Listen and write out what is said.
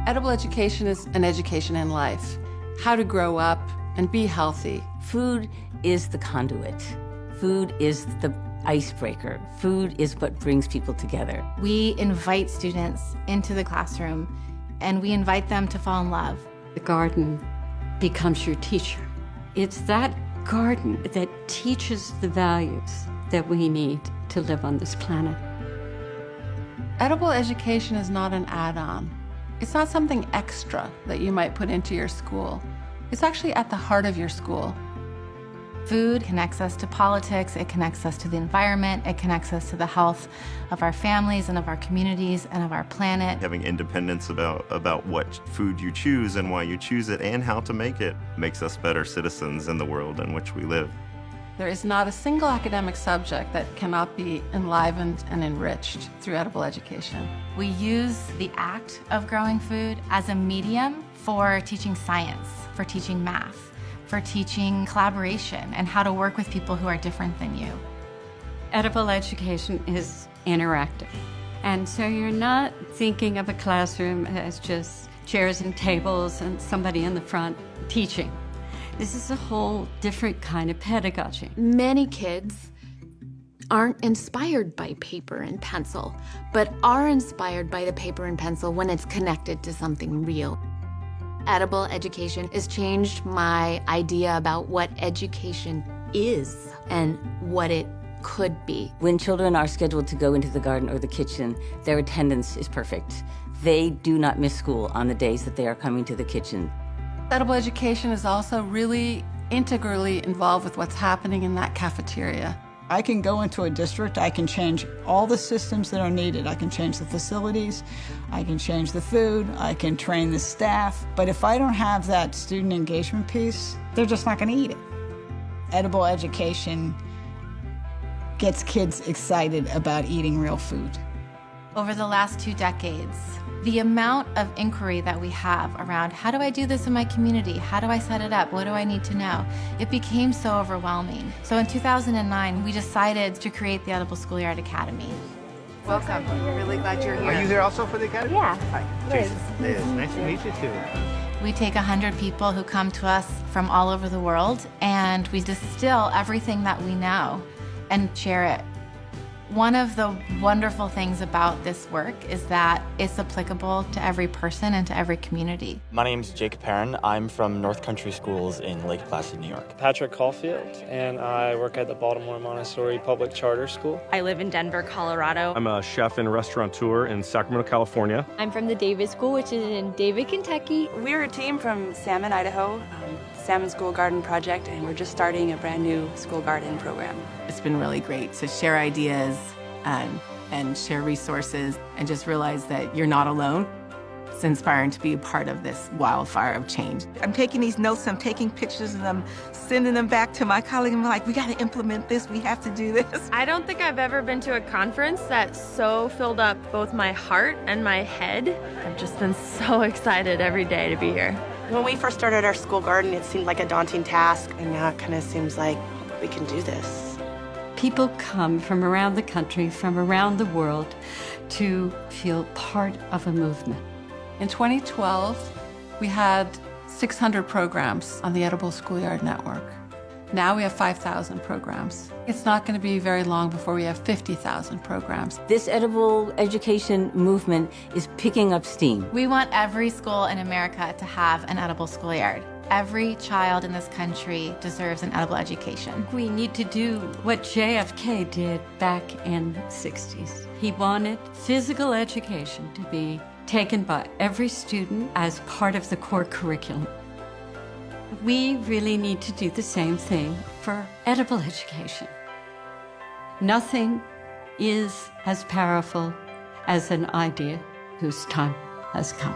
Edible education is an education in life, how to grow up and be healthy. Food is the conduit. Food is the icebreaker. Food is what brings people together. We invite students into the classroom and we invite them to fall in love. The garden becomes your teacher. It's that garden that teaches the values that we need to live on this planet. Edible education is not an add-on. It's not something extra that you might put into your school. It's actually at the heart of your school. Food connects us to politics, it connects us to the environment, it connects us to the health of our families and of our communities and of our planet. Having independence about what food you choose and why you choose it and how to make it makes us better citizens in the world in which we live. There is not a single academic subject that cannot be enlivened and enriched through edible education. We use the act of growing food as a medium for teaching science, for teaching math, for teaching collaboration and how to work with people who are different than you. Edible education is interactive. And so you're not thinking of a classroom as just chairs and tables and somebody in the front teaching. This is a whole different kind of pedagogy. Many kids aren't inspired by paper and pencil, but are inspired by the paper and pencil when it's connected to something real. Edible education has changed my idea about what education is and what it could be. When children are scheduled to go into the garden or the kitchen, their attendance is perfect. They do not miss school on the days that they are coming to the kitchen. Edible education is also really integrally involved with what's happening in that cafeteria. I can go into a district, I can change all the systems that are needed. I can change the facilities, I can change the food, I can train the staff. But if I don't have that student engagement piece, they're just not going to eat it. Edible education gets kids excited about eating real food. Over the last 2 decades, the amount of inquiry that we have around how do I do this in my community? How do I set it up? What do I need to know? It became so overwhelming. So in 2009, we decided to create the Edible Schoolyard Academy. Welcome. Really glad you're here. Are you here also for the academy? Yeah. Hi, Jason. Liz. Nice to meet you too. We take 100 people who come to us from all over the world and we distill everything that we know and share it. One of the wonderful things about this work is that it's applicable to every person and to every community. My name's Jacob Perrin. I'm from North Country Schools in Lake Placid, New York. Patrick Caulfield, and I work at the Baltimore Montessori Public Charter School. I live in Denver, Colorado. I'm a chef and restaurateur in Sacramento, California. I'm from the Davis School, which is in David, Kentucky. We're a team from Salmon, Idaho, Salmon School Garden Project, and we're just starting a brand new school garden program. It's been really great to share ideas and share resources and just realize that you're not alone. It's inspiring to be a part of this wildfire of change. I'm taking these notes, I'm taking pictures, and I'm sending them back to my colleague. I'm like, we got to implement this, we have to do this. I don't think I've ever been to a conference that so filled up both my heart and my head. I've just been so excited every day to be here. When we first started our school garden, it seemed like a daunting task, and now it kind of seems like we can do this. People come from around the country, from around the world, to feel part of a movement. In 2012, we had 600 programs on the Edible Schoolyard Network. Now we have 5,000 programs. It's not going to be very long before we have 50,000 programs. This edible education movement is picking up steam. We want every school in America to have an edible schoolyard. Every child in this country deserves an edible education. We need to do what JFK did back in the 60s. He wanted physical education to be taken by every student as part of the core curriculum. We really need to do the same thing for edible education. Nothing is as powerful as an idea whose time has come.